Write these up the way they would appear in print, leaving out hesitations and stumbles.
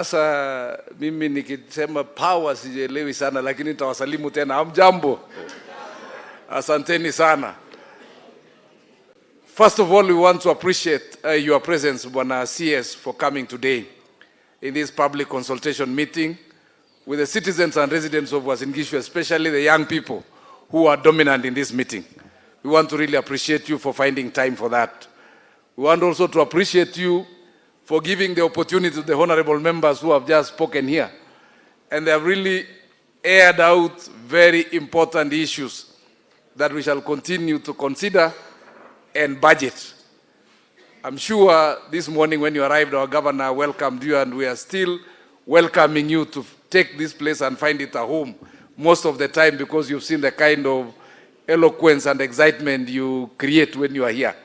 Sasa mimi nikisema power sijielewi sana, lakini nitawasalimu tena. Hamjambo, asanteni sana. First of all, we want to appreciate your presence, Bwana CS, for coming today in this public consultation meeting with the citizens and residents of Uasin Gishu, especially the young people who are dominant in this meeting. We want to really appreciate you for finding time for that. We want also to appreciate you for giving the opportunity to the honorable members who have just spoken here. And they have really aired out very important issues that we shall continue to consider and budget. I'm sure this morning when you arrived, our governor welcomed you, and we are still welcoming you to take this place and find it a home most of the time, because you've seen the kind of eloquence and excitement you create when you are here.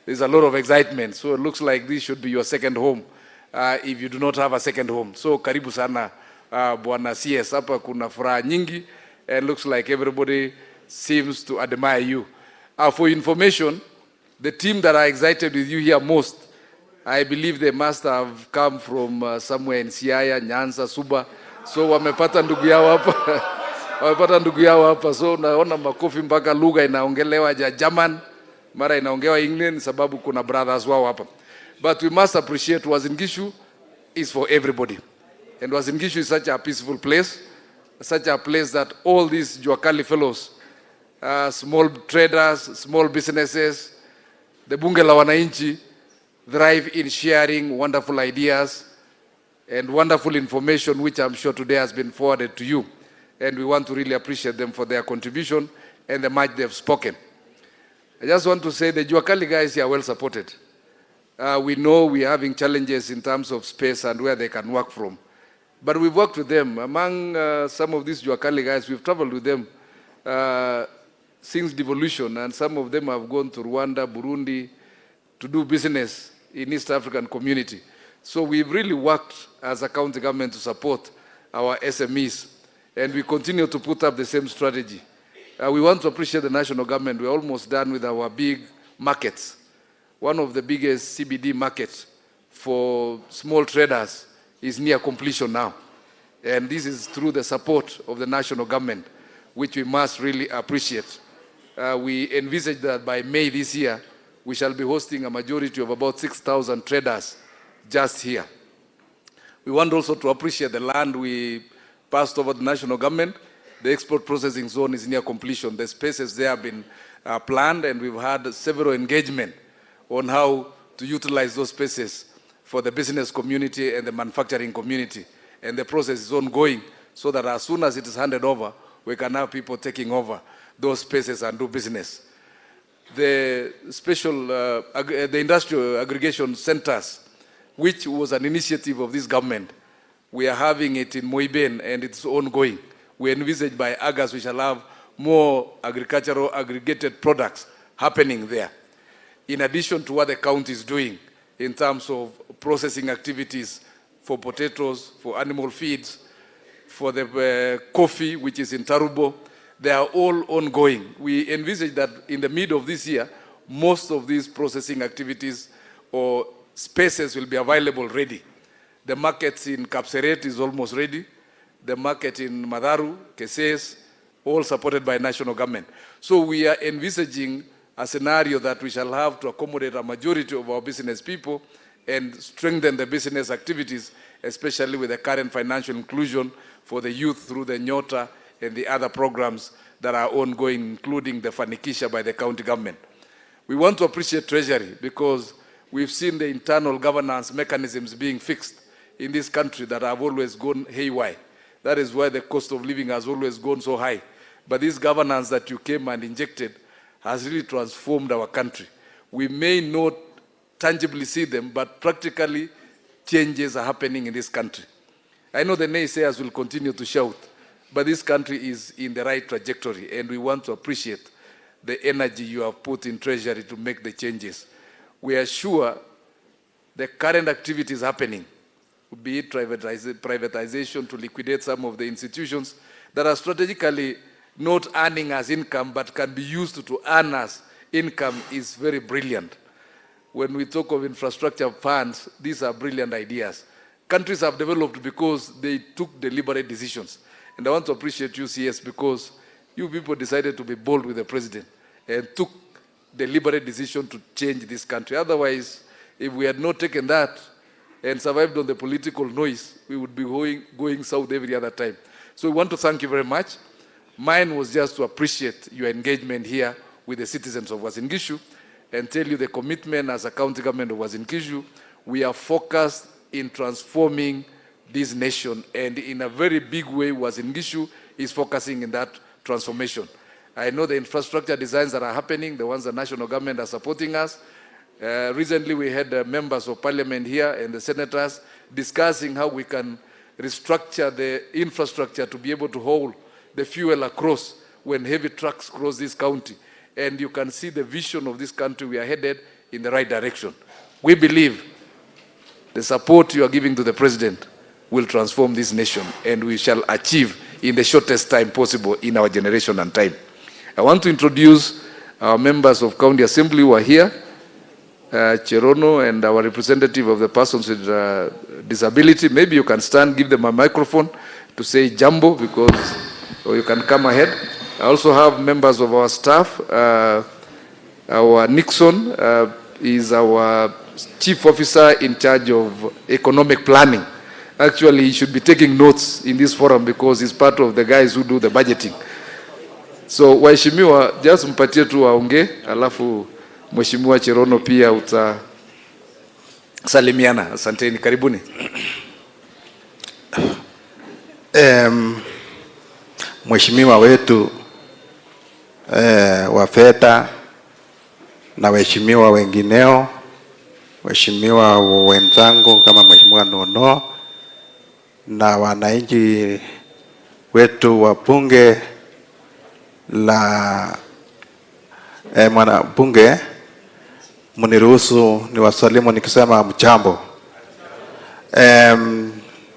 There's a lot of excitement, so it looks like this should be your second home if you do not have a second home. So karibu sana Bwana CS, hapa kuna furaha nyingi, and looks like everybody seems to admire you. For information, the team that are excited with you here most, I believe they must have come from somewhere in Siaya, Nyanza, Suba. So wamepata ndugu yao hapa. Wamepata ndugu yao hapa. So naona makofi mpaka lugha inaongelewa ja German, mara inaongewa English, sababu kuna brothers wao hapa. But we must appreciate Uasin Gishu is for everybody. And Uasin Gishu is such a peaceful place, such a place that all these Juakali fellows, small traders, small businesses, the bunge la wananchi, thrive in sharing wonderful ideas and wonderful information, which I'm sure today has been forwarded to you. And we want to really appreciate them for their contribution and the much they've spoken. I just want to say the Juakali guys are well supported. We know we're having challenges in terms of space and where they can work from. But we've worked with them. Among some of these Juakali guys, we've traveled with them since devolution, and some of them have gone to Rwanda, Burundi, to do business in East African community. So we've really worked as a county government to support our SMEs, and we continue to put up the same strategy. We want to appreciate the national government. We're almost done with our big markets. One of the biggest CBD markets for small traders is near completion now. And this is through the support of the national government, which we must really appreciate. We envisage that by May this year, we shall be hosting a majority of about 6,000 traders just here. We want also to appreciate the land we passed over the national government. The export processing zone is near completion. The spaces there have been planned, and we've had several engagements on how to utilize those spaces for the business community and the manufacturing community. And the process is ongoing, so that as soon as it is handed over, we can have people taking over those spaces and do business. The the industrial aggregation centers, which was an initiative of this government, we are having it in Moiben, and it's ongoing. We envisage by August we shall have more agricultural aggregated products happening there, in addition to what the county is doing in terms of processing activities for potatoes, for animal feeds, for the coffee, which is in Tarubo. They are all ongoing. We envisage that in the middle of this year, most of these processing activities or spaces will be available ready. The markets in Kapseret is almost ready. The market in Madaru, Keses, all supported by national government. So we are envisaging a scenario that we shall have to accommodate a majority of our business people and strengthen the business activities, especially with the current financial inclusion for the youth through the Nyota and the other programs that are ongoing, including the Fanikisha by the county government. We want to appreciate Treasury, because we've seen the internal governance mechanisms being fixed in this country that have always gone haywire. That is why the cost of living has always gone so high. But this governance that you came and injected has really transformed our country. We may not tangibly see them, but practically changes are happening in this country. I know the naysayers will continue to shout, but this country is in the right trajectory, and we want to appreciate the energy you have put in Treasury to make the changes. We are sure the current activities happening, be it privatization to liquidate some of the institutions that are strategically not earning us income but can be used to earn us income, is very brilliant. When we talk of infrastructure funds, these are brilliant ideas. countries have developed because they took deliberate decisions. And I want to appreciate you, CS, because you people decided to be bold with the president and took deliberate decision to change this country. Otherwise, if we had not taken that and survived on the political noise, we would be going south every other time. So we want to thank you very much. Mine was just to appreciate your engagement here with the citizens of Uasin Gishu and tell you the commitment as a county government of Uasin Gishu. We are focused in transforming this nation, and in a very big way, Uasin Gishu is focusing in that transformation. I know the infrastructure designs that are happening, the ones the national government are supporting us. Recently, we had members of parliament here and the senators discussing how we can restructure the infrastructure to be able to hold the fuel across when heavy trucks cross this county. And you can see the vision of this country. We are headed in the right direction. We believe the support you are giving to the president will transform this nation, and we shall achieve in the shortest time possible in our generation and time. I want to introduce our members of County Assembly who are here, Cherono and our representative of the persons with disability. Maybe you can stand, give them a microphone to say jambo, because, or you can come ahead. I also have members of our staff. Our Nixon is our chief officer in charge of economic planning. Actually, he should be taking notes in this forum because he's part of the guys who do the budgeting. So, waheshimiwa, just mpatie tu waongee, alafu Mheshimiwa Cherono pia utasalimiana. Asanteni, karibuni. Mheshimiwa wetu wa fedha na waheshimiwa wengineo, waheshimiwa wenzangu kama Mheshimiwa Nono na wananchi wetu wa bunge la mwana bunge, mniruhusu niwasalimu nikisema mchambo.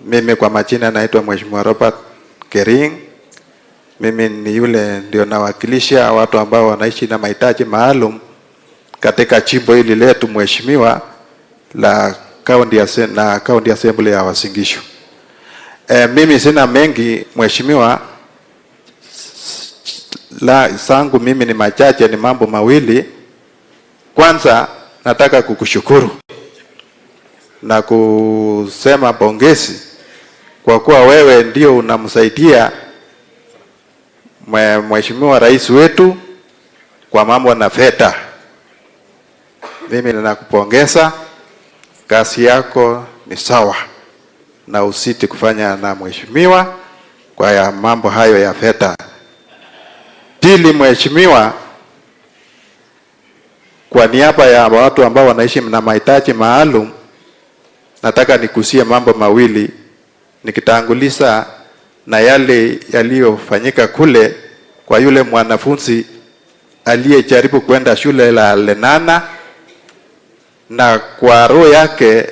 Mimi kwa majina naitwa Mheshimiwa Robert Kering. Mimi ni yule ndio nawakilisha watu ambao wanaishi na mahitaji maalum katika jimbo hili letu mheshimiwa la County Assembly ya Uasin Gishu. Mimi sina mengi mheshimiwa, la zangu mimi ni machache, ni mambo mawili. Kwanza nataka kukushukuru na kusema pongezi kwa kuwa wewe ndio unamsaidia Mheshimiwa Rais wetu kwa mambo na fedha. Mimi ninakupongeza, kazi yako ni sawa na usiti kufanya na mheshimiwa kwa ya mambo hayo ya fedha. Pili mheshimiwa, kwa niaba ya watu ambao wanaishi na mahitaji maalum, nataka nikusie mambo mawili nikitanguliza na yale yaliyofanyika kule kwa yule mwanafunzi aliyejaribu kwenda shule la Lenana, na kwa roho yake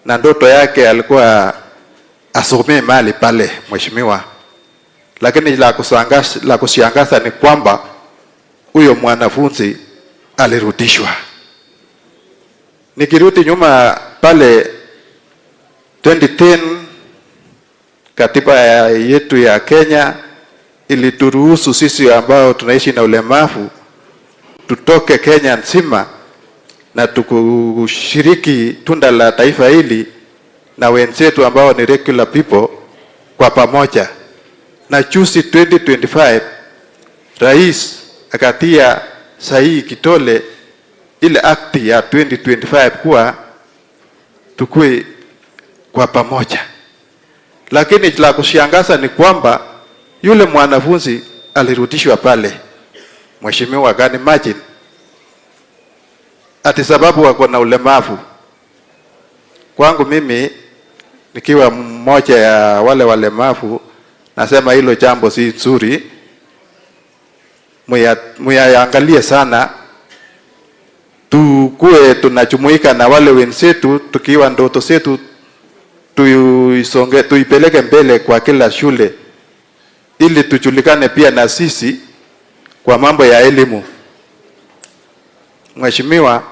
na ndoto yake alikuwa asomee mali pale mheshimiwa. Lakini la kushangaza ni kwamba huyo mwanafunzi alirudishwa. Nikirudi nyuma pale 2010, katiba yetu ya Kenya ilituruhusu sisi ambao tunaishi na ulemavu tutoke Kenya nzima na tukushiriki tunda la taifa hili na wenzetu ambao ni regular people kwa pamoja. Na juzi 2025 rais akatia sahihi kitole ile akti ya 2025 kuwa tukue kwa pamoja. Lakini la kushangaza ni kwamba yule mwanafunzi alirudishwa pale mheshimiwa. Gani imagine ati sababu wako na ulemavu. Kwangu mimi nikiwa mmoja ya wale walemavu, nasema hilo jambo si nzuri. Muyaangalie sana, tukue tunajumuika na wale wenzetu, tukiwa ndoto zetu tuipeleke mbele kwa kila shule, ili tujulikane pia na sisi kwa mambo ya elimu. Mheshimiwa,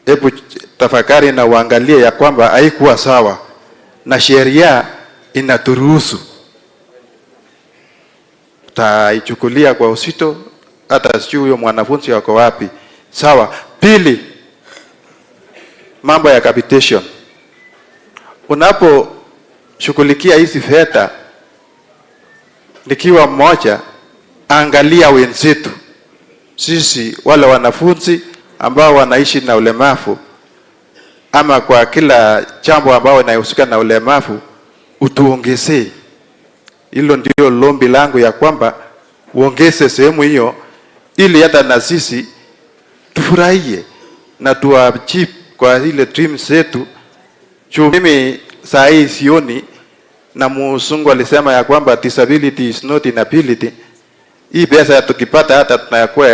hebu tafakari na uangalie ya kwamba haikuwa sawa na sheria inaturuhusu, tutaichukulia kwa uzito, hata sijui huyo mwanafunzi wako wapi. Sawa. Pili, mambo ya capitation. Unaposhughulikia hizi fedha, nikiwa mmoja, angalia wenzetu, sisi wale wanafunzi ambao wanaishi na ulemavu, ama kwa kila jambo ambao inahusika na ulemavu, utuongezee. Hilo ndio lombi langu, ya kwamba uongeze sehemu hiyo, ili hata na sisi tufurahie na tuachieve kwa ile dreams zetu. Mimi saa hii sioni, na Mzungu alisema ya kwamba disability is not inability. Hii pesa tukipata, hata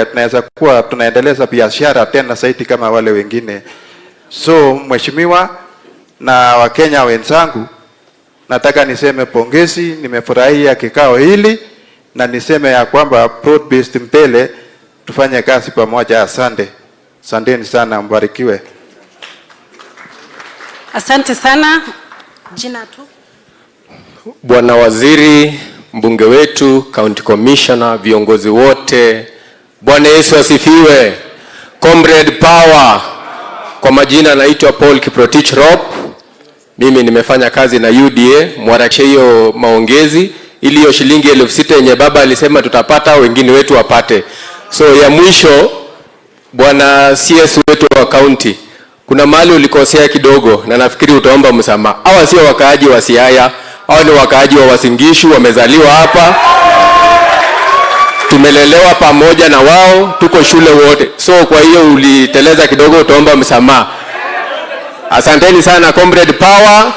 tunaweza kuwa tunaendeleza biashara tena zaidi kama wale wengine. So mheshimiwa na Wakenya wenzangu, nataka niseme pongezi, nimefurahia kikao hili, na niseme ya kwamba broad based mbele, tufanye kazi pamoja. Asante. Asanteni sana, mbarikiwe. Asante sana. Jina tu. Bwana Waziri, mbunge wetu, county commissioner, viongozi wote, Bwana Yesu asifiwe. Comrade power. Kwa majina naitwa Paul Kiprotich Rob. Mimi nimefanya kazi na UDA, mwarakishe hiyo maongezi, ili hiyo shilingi 6,000 yenye baba alisema tutapata, wengine wetu wapate. So ya mwisho, Bwana CS wetu wa county, kuna mahali ulikosea kidogo, na nafikiri utaomba msamaha. Hawa sio wakaaji wa Siaya, hawa ni wakaaji wa Uasin Gishu, wamezaliwa hapa, tumelelewa pamoja na wao, tuko shule wote. So kwa hiyo uliteleza kidogo, utaomba msamaha. Asanteni sana. Comrade power.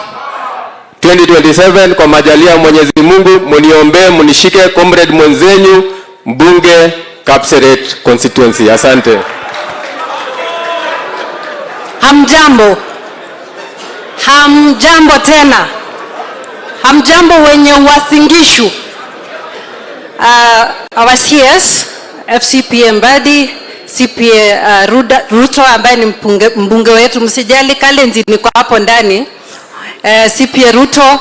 2027 kwa majalia Mwenyezi Mungu, mniombe mnishike comrade mwenzenyu, mbunge Kapseret constituency. Asante. Hamjambo. Hamjambo tena. Hamjambo wenye Uasin Gishu. Our CS, FCPA Mbadi, CPA Ruto ambaye ni mbunge wetu, msijali, Kalenjin niko hapo ndani. CPA Ruto,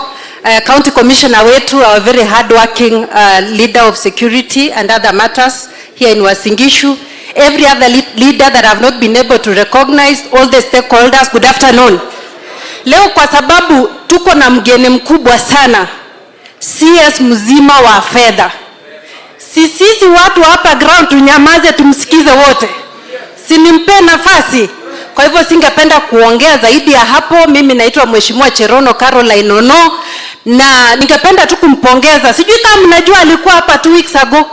County Commissioner wetu, our very hardworking leader of security and other matters here in Uasin Gishu. Every other leader that have not been able to recognize, all the stakeholders, good afternoon. Leo kwa sababu tuko na mgeni mkubwa sana, CS mzima wa fedha. Sisi watu hapa ground tunyamaze, tumsikize wote. Sinimpe nafasi. Kwa hivyo singependa kuongea zaidi ya hapo. Mimi naitwa Mheshimiwa Cherono Caroline Ono, na ningependa tu kumpongeza. Sijui kama mnajua alikuwa hapa 2 weeks ago.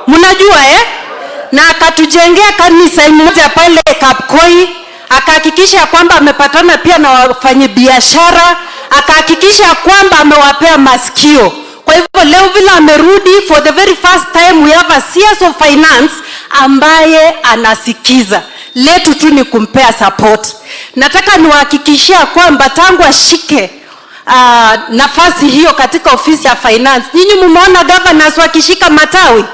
Mnajua na akatujengea kanisa moja pale Kapkoi, akahakikisha kwamba amepatana pia na wafanyabiashara, akahakikisha kwamba amewapea masikio. Kwa hivyo leo vile amerudi, for the very first time we have a CS of finance ambaye anasikiza. Letu tu ni kumpea support. Nataka niwahakikishia kwamba tangu ashike nafasi hiyo katika ofisi ya finance, nyinyi mmeona governors wakishika matawi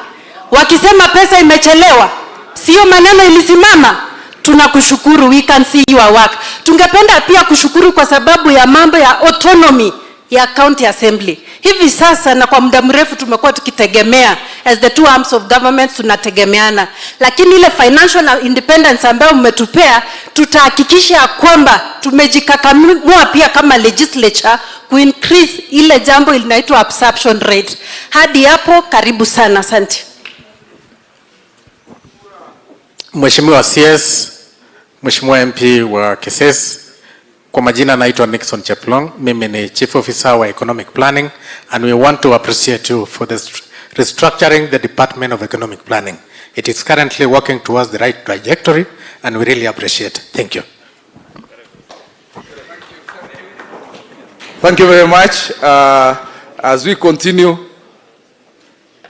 wakisema pesa imechelewa, sio maneno ilisimama. Tunakushukuru, we can see your work. Tungependa pia kushukuru kwa sababu ya mambo ya autonomy ya county assembly. Hivi sasa na kwa muda mrefu tumekuwa tukitegemea, as the two arms of government tunategemeana, lakini ile financial independence ambayo mmetupea, tutahakikisha kwamba tumejikakamua pia kama legislature increase ile jambo linaitwa absorption rate. Hadi hapo karibu sana, asante. Mheshimiwa CS, Mheshimiwa MP wa Keses, kwa majina naitwa Nixon Cheplong, mimi ni Chief Officer wa Economic Planning, and we want to appreciate you for the restructuring the Department of Economic Planning. It is currently working towards the right trajectory, and we really appreciate it. Thank you. Thank you very much. As we continue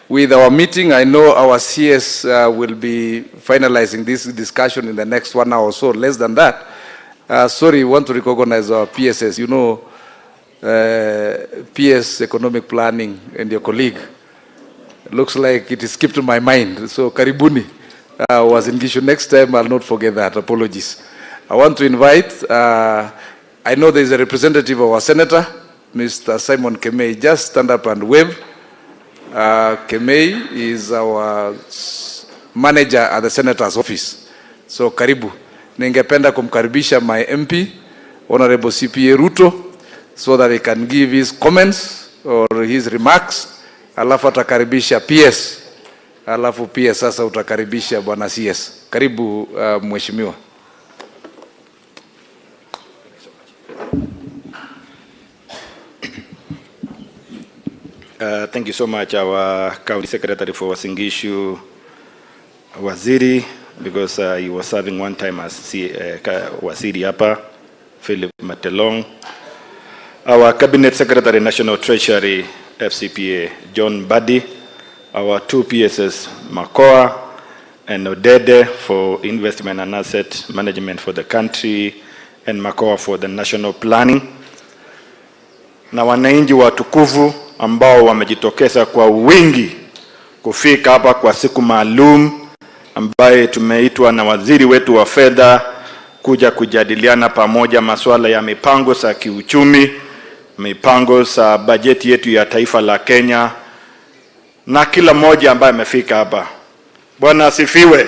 with our meeting, I know our CS will be finalizing this discussion in the next 1 hour or so, less than that. Sorry, we want to recognize our PSS. You know, PS Economic Planning and your colleague. Looks like it skipped my mind. So karibuni was in Gishu. Next time I'll not forget that. Apologies. I want to invite I know there is a representative of our senator, Mr. Simon Kemei. Just stand up and wave. Kemei is our manager at the senator's office. So karibu. Ningependa kumkaribisha my MP, Honorable CPA Ruto, so that he can give his comments or his remarks. Alafu atakaribisha PS. Alafu PS sasa utakaribisha bwana CS. Karibu mheshimiwa. Thank you so much, our County Secretary for Uasin Gishu, Waziri, because he was serving one time as Waziri Hapa, Philip Matelong. Our Cabinet Secretary, National Treasury, FCPA, John Mbadi. Our two PSS, Makoa and Odede for investment and asset management for the country, and Makoa for the national planning. Na wananchi watukufu ambao wamejitokeza kwa wingi kufika hapa kwa siku maalum ambaye tumeitwa na waziri wetu wa fedha kuja kujadiliana pamoja masuala ya mipango za kiuchumi, mipango za bajeti yetu ya taifa la Kenya, na kila mmoja ambaye amefika hapa. Bwana asifiwe.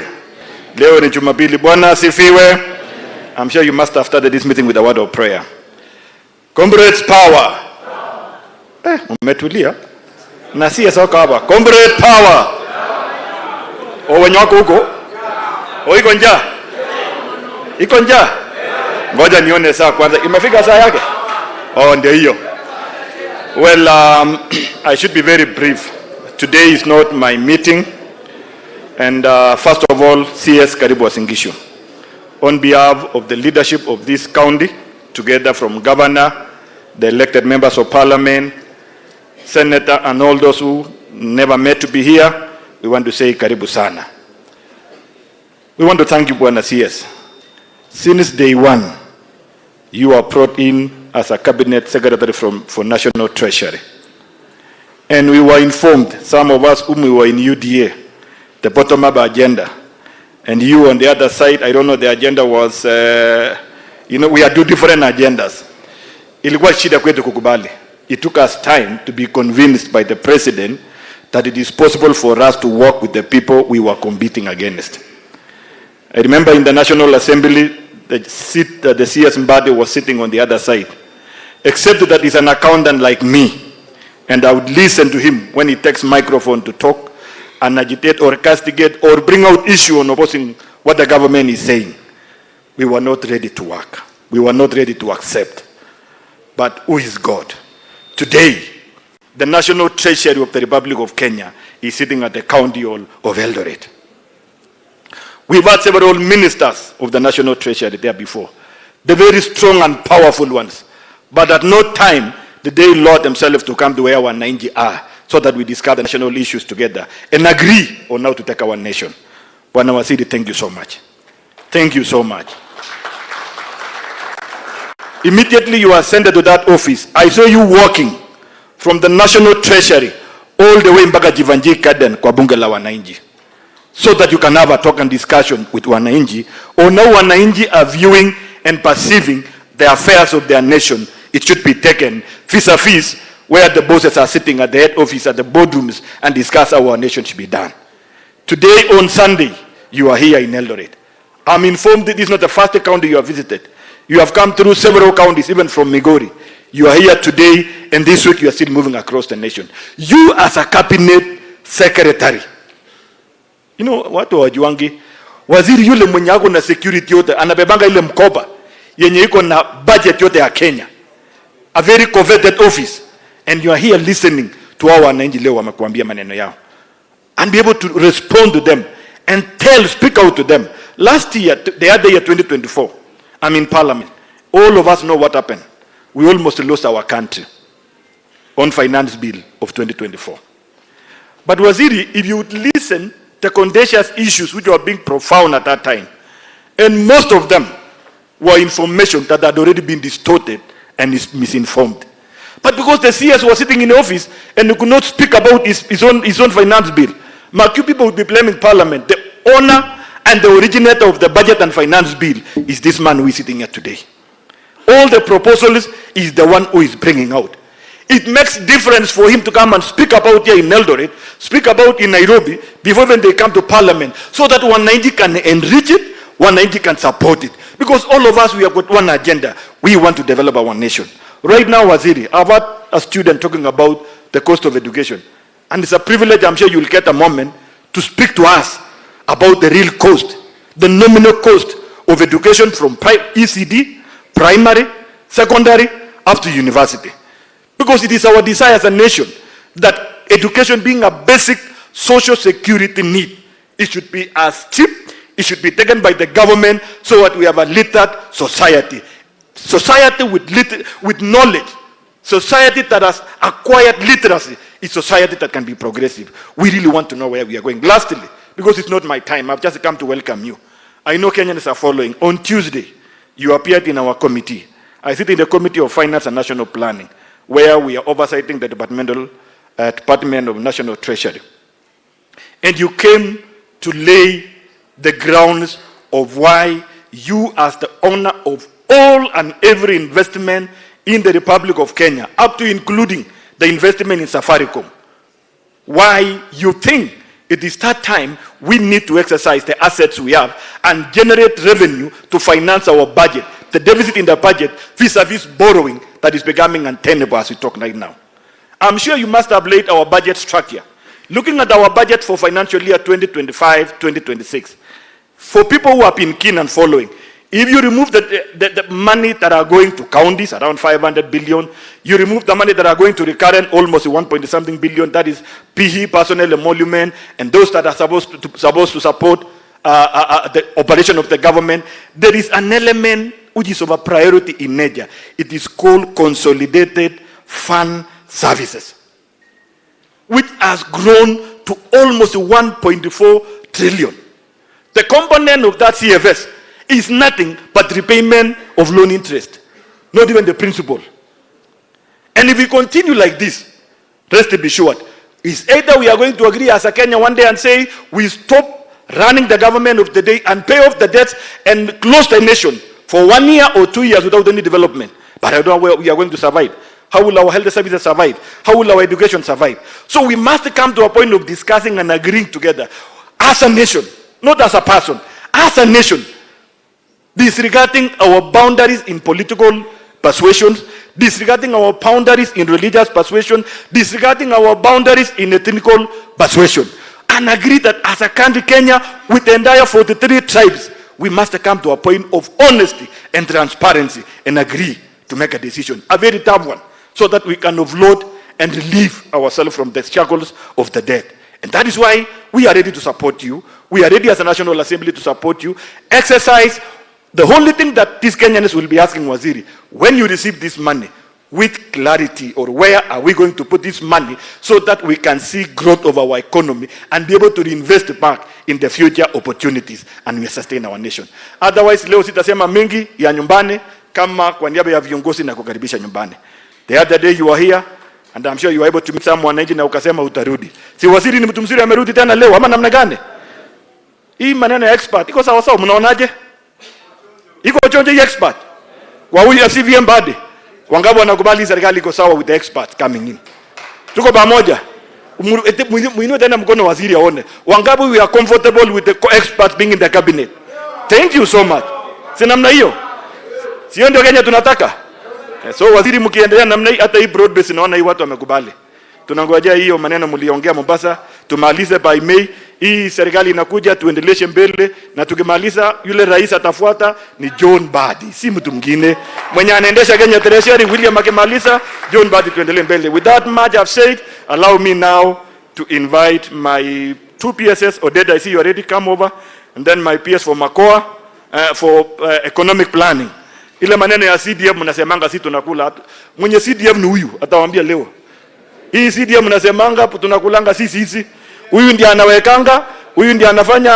Leo ni Jumapili. Bwana asifiwe. I'm sure you must have started this meeting with a word of prayer. Comrades, power. Umetulia? Na si soka hapa. Comrade power. Wenye wako huko? Iko njaa? Iko njaa? Ngoja nione saa kwanza. Imefika saa yake? Ndio hiyo. Well, I should be very brief. Today is not my meeting. And first of all, CS karibu Uasin Gishu. On behalf of the leadership of this county, together from governor, the elected members of parliament, senator, and all those who never met to be here, we want to say karibu sana. We want to thank you, Bwana CS. Since day one, you are brought in as a cabinet secretary for National Treasury. And we were informed, some of us whom we were in UDA, the bottom-up agenda. And you on the other side, I don't know, the agenda was, we are two different agendas. Ilikuwa shida kwetu kukubali. It took us time to be convinced by the president that it is possible for us to work with the people we were competing against. I remember in the National Assembly, the CS Mbadi was sitting on the other side. Except that he's an accountant like me. And I would listen to him when he takes microphone to talk and agitate or castigate or bring out issue on opposing what the government is saying. We were not ready to work. We were not ready to accept. But who is God? Today, the National Treasury of the Republic of Kenya is sitting at the County Hall of Eldoret. We've had several ministers of the National Treasury there before. The very strong and powerful ones. But at no time did they Lord themselves to come to where our 90 are so that we discuss the national issues together and agree on how to take our nation. Bwana Waziri, thank you so much. Thank you so much. Immediately you ascended to that office, I saw you walking from the National Treasury all the way mpaka Jivanji Garden kwa bunge la wananchi, so that you can have a talk and discussion with wananchi on how wananchi are viewing and perceiving the affairs of their nation. It should be taken vis-a-vis where the bosses are sitting at the head office, at the boardrooms, and discuss how our nation should be done. Today on Sunday, you are here in Eldoret. I'm informed that this is not the first county you have visited. You have come through several counties, even from Migori. You are here today, and this week you are still moving across the nation. You as a cabinet secretary. You know, watu wajuangi, waziri yule mwenye ako na security yote, anabebanga ile mkoba, yenye iko na budget yote ya Kenya. A very coveted office. And you are here listening to our wananchi leo wamekuambia maneno yao. And be able to respond to them and speak out to them. Last year, the other year, 2024, I'm in parliament. All of us know what happened. We almost lost our country on finance bill of 2024. But Waziri, if you would listen, the contentious issues which were being profound at that time, and most of them were information that had already been distorted and is misinformed. But because the CS was sitting in the office and he could not speak about his own finance bill, Macu people would be blaming Parliament. The owner and the originator of the budget and finance bill is this man who is sitting here today. all the proposals is the one who is bringing out. It makes difference for him to come and speak about here in Eldoret, speak about in Nairobi, before when they come to parliament, so that 190 can enrich it, 190 can support it. Because all of us, we have got one agenda. We want to develop our nation. Right now, Waziri, I've had a student talking about the cost of education. And it's a privilege, I'm sure you'll get a moment to speak to us about the real cost, the nominal cost of education from ECD, primary, secondary, up to university. Because it is our desire as a nation that education being a basic social security need, it should be as cheap, it should be taken by the government so that we have a literate society. Society with knowledge, society that has acquired literacy, is society that can be progressive. We really want to know where we are going. Lastly, because it's not my time, I've just come to welcome you. I know Kenyans are following. On Tuesday, you appeared in our committee. I sit in the Committee of Finance and National Planning, where we are oversighting the Department of National Treasury. And you came to lay the grounds of why you, as the owner of all and every investment in the Republic of Kenya, up to including the investment in Safaricom, why you think it is that time we need to exercise the assets we have and generate revenue to finance our budget, the deficit in the budget vis-a-vis borrowing that is becoming untenable as we talk right now. I'm sure you must have laid our budget structure. Looking at our budget for financial year 2025-2026, for people who have been keen and following, if you remove the money that are going to counties, around 500 billion, you remove the money that are going to recurrent, almost 1.something billion, that is PE, personnel emolument, and those that are supposed to support the operation of the government, there is an element which is of a priority in nature. It is called consolidated fund services, which has grown to almost 1.4 trillion. The component of that CFS is nothing but repayment of loan interest, not even the principal. And if we continue like this, rest be assured, is either we are going to agree as a Kenya one day and say we stop running the government of the day and pay off the debts and close the nation for 1 year or 2 years without any development. But I don't know where we are going to survive. How will our health services survive? How will our education survive? So we must come to a point of discussing and agreeing together as a nation, not as a person, as a nation, disregarding our boundaries in political persuasions, disregarding our boundaries in religious persuasion, disregarding our boundaries in ethnical persuasion, and agree that as a country, Kenya, with the entire 43 tribes, we must come to a point of honesty and transparency and agree to make a decision, a very tough one, so that we can offload and relieve ourselves from the shackles of the dead. And that is why we are ready to support you. We are ready as a National Assembly to support you. Exercise. The only thing that these Kenyans will be asking Waziri, when you receive this money, with clarity, or where are we going to put this money so that we can see growth of our economy and be able to reinvest back in the future opportunities and we sustain our nation. Otherwise, leo sitasema mengi ya nyumbani kama kwa niaba ya viongozi na kukaribisha nyumbani. The other day you were here and I'm sure you were able to meet someone na ukasema utarudi. Si Waziri ni mtu mzuri amerudi tena leo ama namna gani? Hii maneno ya expert iko sawa sawa, mnaonaje? Iko chonje ya expert. Wa huyu FCV Mbadi. Wangapi wanakubali serikali iko sawa with the experts coming in? Tuko pamoja. Muinue tena mkono waziri aone. Wangapi we are comfortable with the experts being in the cabinet? Thank you so much. Si namna hiyo? Sio ndio Kenya tunataka? So waziri mkiendelea namna hii, hata hii broad base naona hii watu wamekubali. Tunangojea hiyo maneno mliongea Mombasa tumalize by May. Hii serikali inakuja tuendeleshe mbele, na tukimaliza yule rais atafuata ni John Mbadi, si mtu mwingine. Mwenye anaendesha Kenya Treasury William akimaliza, John Mbadi tuendelee mbele. With that much I've said, allow me now to invite my two PSS. Odeda, I see you already come over, and then my PS for Makoa for economic planning. Ile maneno ya CDM mnasemanga si tunakula. Mwenye CDM ni huyu, atawaambia leo. Hii CDM mnasemanga tunakulanga sisi. Huyu ndiye anawekanga, huyu ndiye anafanya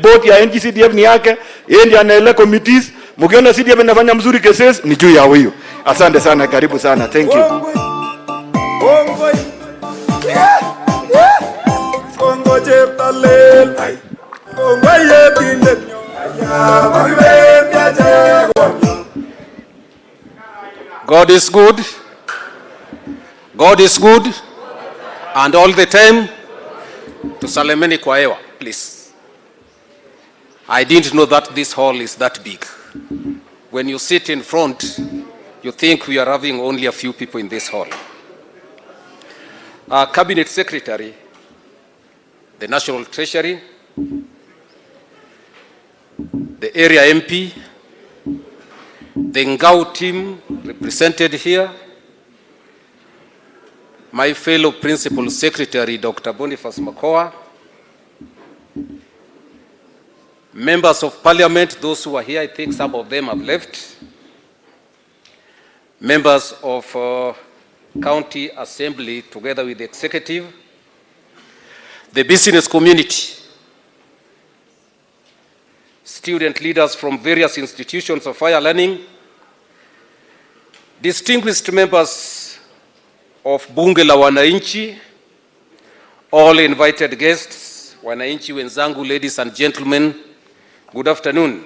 board ya NGCDF ni yake, yeye ndiye anaelea committees. Mkiona CDF inafanya mzuri cases ni juu ya huyu. Asante sana, karibu sana. Thank you. God is good. God is good. And all the time. Tusalemeni kwa hewa, please. I didn't know that this hall is that big. When you sit in front, you think we are having only a few people in this hall. Our Cabinet Secretary, the National Treasury, the area MP, the Ngao team represented here, my fellow Principal Secretary, Dr. Boniface Makoa, members of Parliament, those who are here, I think some of them have left, members of County Assembly together with the Executive, the business community, student leaders from various institutions of higher learning, distinguished members of Bunge la Wananchi, all invited guests, wananchi wenzangu, ladies and gentlemen, good afternoon.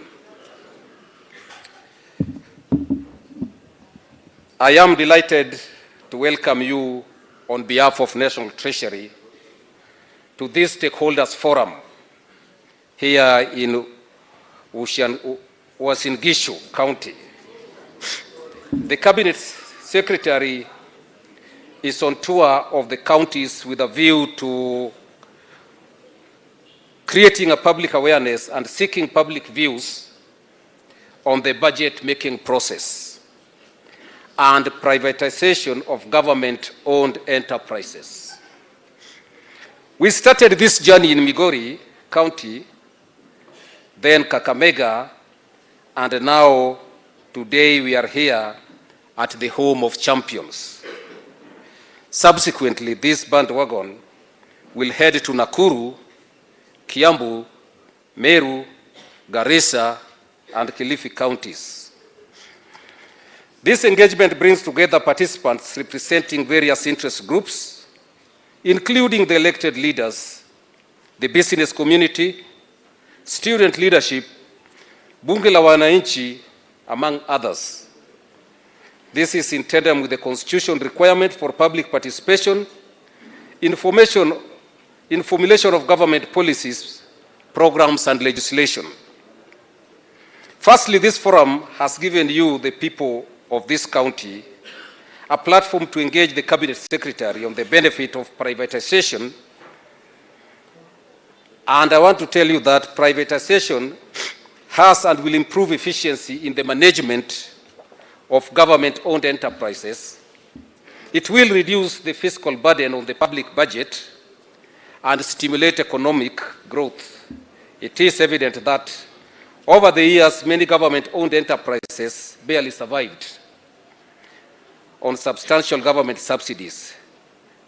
I am delighted to welcome you on behalf of National Treasury to this stakeholders forum here in Uasin Gishu County. The Cabinet Secretary is on tour of the counties with a view to creating a public awareness and seeking public views on the budget-making process and privatization of government-owned enterprises. We started this journey in Migori County, then Kakamega, and now today we are here at the home of champions. Subsequently, this bandwagon will head to Nakuru, Kiambu, Meru, Garissa, and Kilifi counties. This engagement brings together participants representing various interest groups, including the elected leaders, the business community, student leadership, Bunge la Wananchi, among others. This is in tandem with the Constitution requirement for public participation in formulation of government policies, programs, and legislation. Firstly, this forum has given you, the people of this county, a platform to engage the Cabinet Secretary on the benefit of privatization. And I want to tell you that privatization has and will improve efficiency in the management of government-owned enterprises. It will reduce the fiscal burden on the public budget and stimulate economic growth. It is evident that over the years, many government-owned enterprises barely survived on substantial government subsidies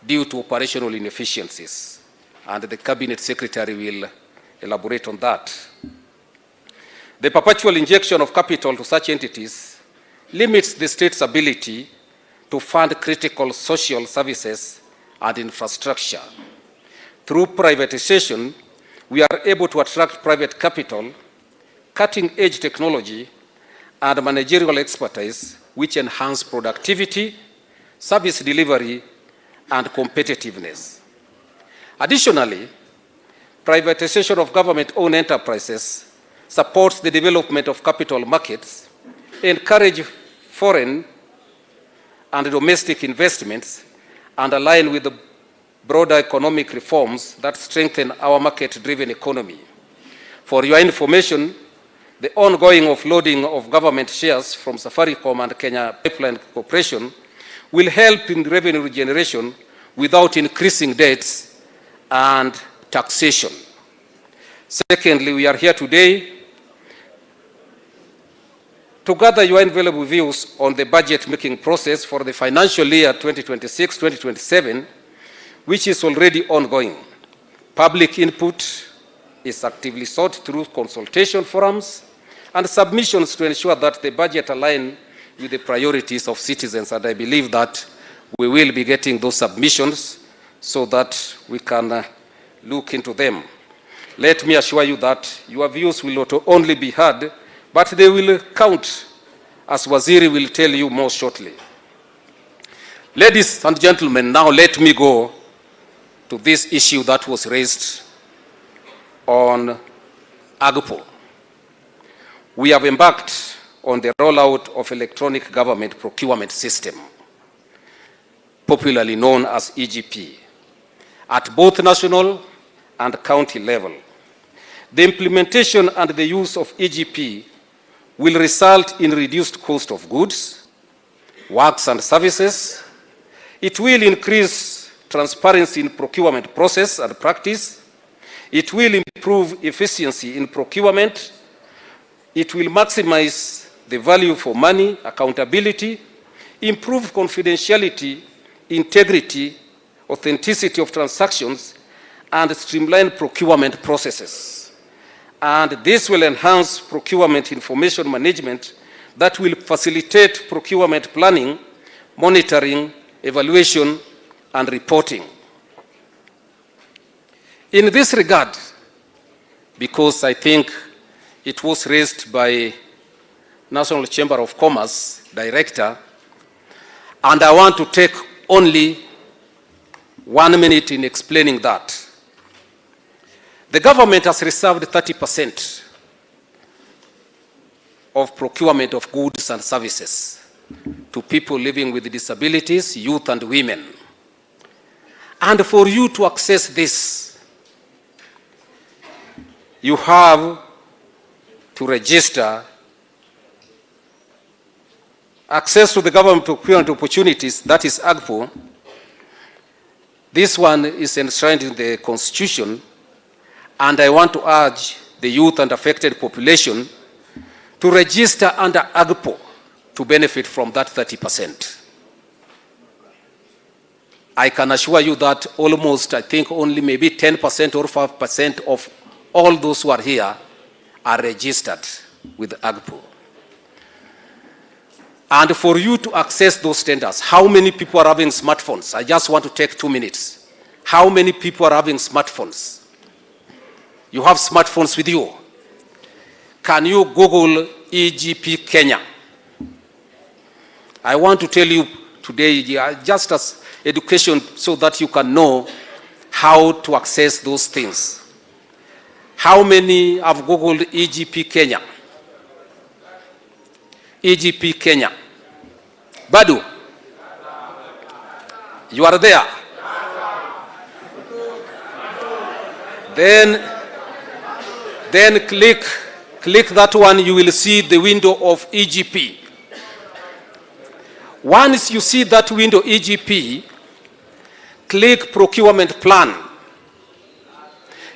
due to operational inefficiencies, and the Cabinet Secretary will elaborate on that. The perpetual injection of capital to such entities limits the state's ability to fund critical social services and infrastructure. Through privatization, we are able to attract private capital, cutting-edge technology, and managerial expertise, which enhance productivity, service delivery, and competitiveness. Additionally, privatization of government-owned enterprises supports the development of capital markets, encourage foreign and domestic investments, and align with the broader economic reforms that strengthen our market-driven economy. For your information, the ongoing offloading of government shares from Safaricom and Kenya Pipeline Corporation will help in revenue generation without increasing debts and taxation. Secondly, we are here today to gather your invaluable views on the budget-making process for the financial year 2026-2027, which is already ongoing. Public input is actively sought through consultation forums and submissions to ensure that the budget aligns with the priorities of citizens, and I believe that we will be getting those submissions so that we can look into them. Let me assure you that your views will not only be heard, but they will count, as Waziri will tell you more shortly. Ladies and gentlemen, now let me go to this issue that was raised on AGPO. We have embarked on the rollout of electronic government procurement system, popularly known as EGP, at both national and county level. The implementation and the use of EGP will result in reduced cost of goods, works and services. It will increase transparency in procurement process and practice. It will improve efficiency in procurement. It will maximize the value for money, accountability, improve confidentiality, integrity, authenticity of transactions, and streamline procurement processes. And this will enhance procurement information management that will facilitate procurement planning, monitoring, evaluation, and reporting. In this regard, because I think it was raised by National Chamber of Commerce Director, and I want to take only 1 minute in explaining that. The government has reserved 30% of procurement of goods and services to people living with disabilities, youth and women. And for you to access this, you have to register. Access to the government procurement opportunities, that is AGPO. This one is enshrined in the Constitution, and I want to urge the youth and affected population to register under AGPO to benefit from that 30%. I can assure you that almost, I think, only maybe 10% or 5% of all those who are here are registered with AGPO. And for you to access those tenders, how many people are having smartphones? I just want to take 2 minutes. How many people are having smartphones? You have smartphones with you. Can you Google EGP Kenya? I want to tell you today, just as education, so that you can know how to access those things. How many have Googled EGP Kenya? EGP Kenya. Badu, you are there. Then click that one, you will see the window of EGP. Once you see that window EGP, click procurement plan.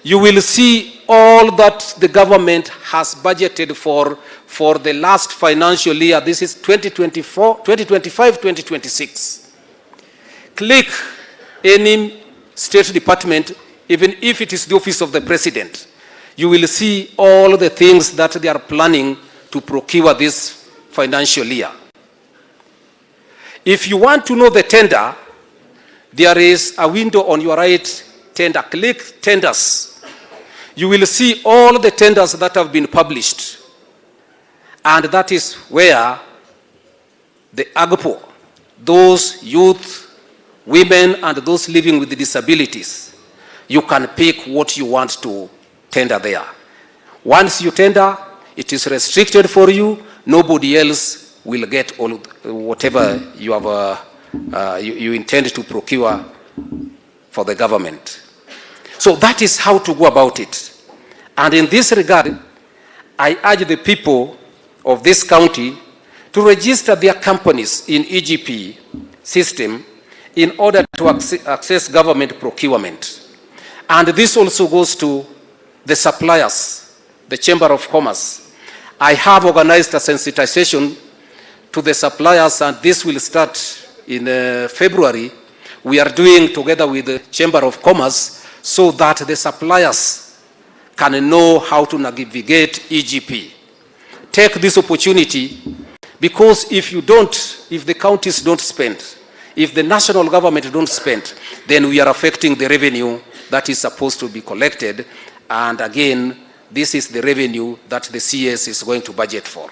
You will see all that the government has budgeted for the last financial year. This is 2025-2026. Click any state department, even if it is the office of the president. You will see all the things that they are planning to procure this financial year. If you want to know the tender, there is a window on your right, tender. Click tenders. You will see all the tenders that have been published. And that is where the AGPO, those youth, women, and those living with disabilities, you can pick what you want to tender there. Once you tender, it is restricted for you. Nobody else will get all whatever you have you intend to procure for the government. So that is how to go about it. And in this regard, I urge the people of this county to register their companies in EGP system in order to access government procurement. And this also goes to the suppliers, the Chamber of Commerce. I have organized a sensitization to the suppliers, and this will start in February. We are doing together with the Chamber of Commerce so that the suppliers can know how to navigate EGP. Take this opportunity, because if the counties don't spend, if the national government don't spend, then we are affecting the revenue that is supposed to be collected. And again, this is the revenue that the CS is going to budget for.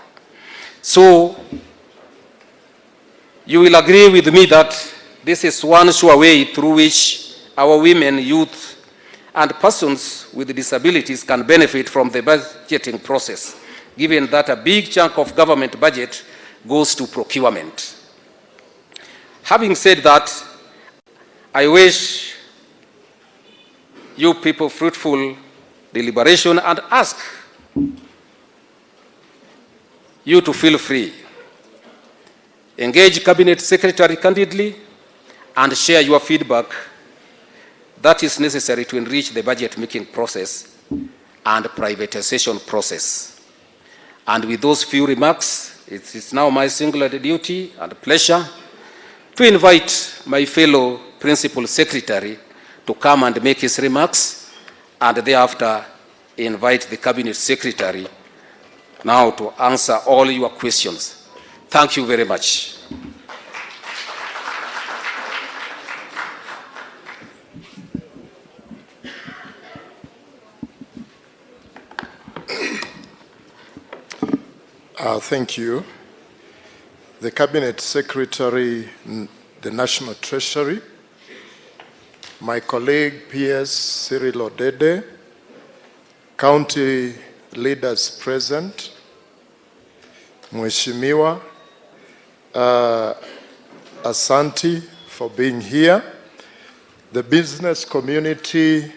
So, you will agree with me that This is one sure way through which our women, youth, and persons with disabilities can benefit from the budgeting process, given that a big chunk of government budget goes to procurement. Having said that, I wish you people fruitful deliberation and ask you to feel free. Engage Cabinet Secretary candidly and share your feedback that is necessary to enrich the budget making process and privatization process. And with those few remarks, it is now my singular duty and pleasure to invite my fellow Principal Secretary to come and make his remarks, and thereafter invite the Cabinet Secretary now to answer all your questions. Thank you very much. Thank you. The Cabinet Secretary, the National Treasury, my colleague PS Cyril Odede, county leaders present, Mheshimiwa, Asante for being here, the business community,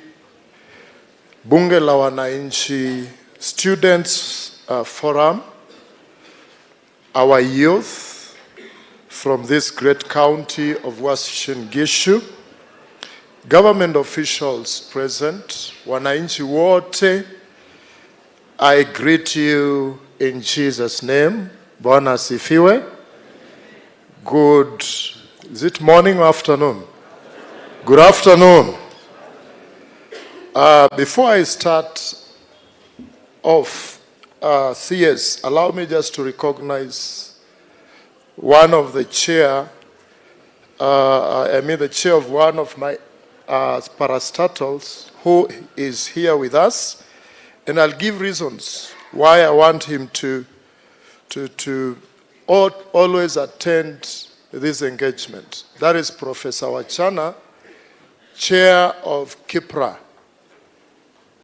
Bunge la Wananchi, students forum, our youth from this great county of Uasin Gishu, government officials present, wananchi wote, I greet you in Jesus' name. Bwana asifiwe. Good, is it morning or afternoon? Good afternoon. Before I start off, CS, allow me just to recognize one of the chair, the chair of one of my parastatals who is here with us, and I'll give reasons why I want him to always attend this engagement. That is Professor Wachana, chair of KIPRA,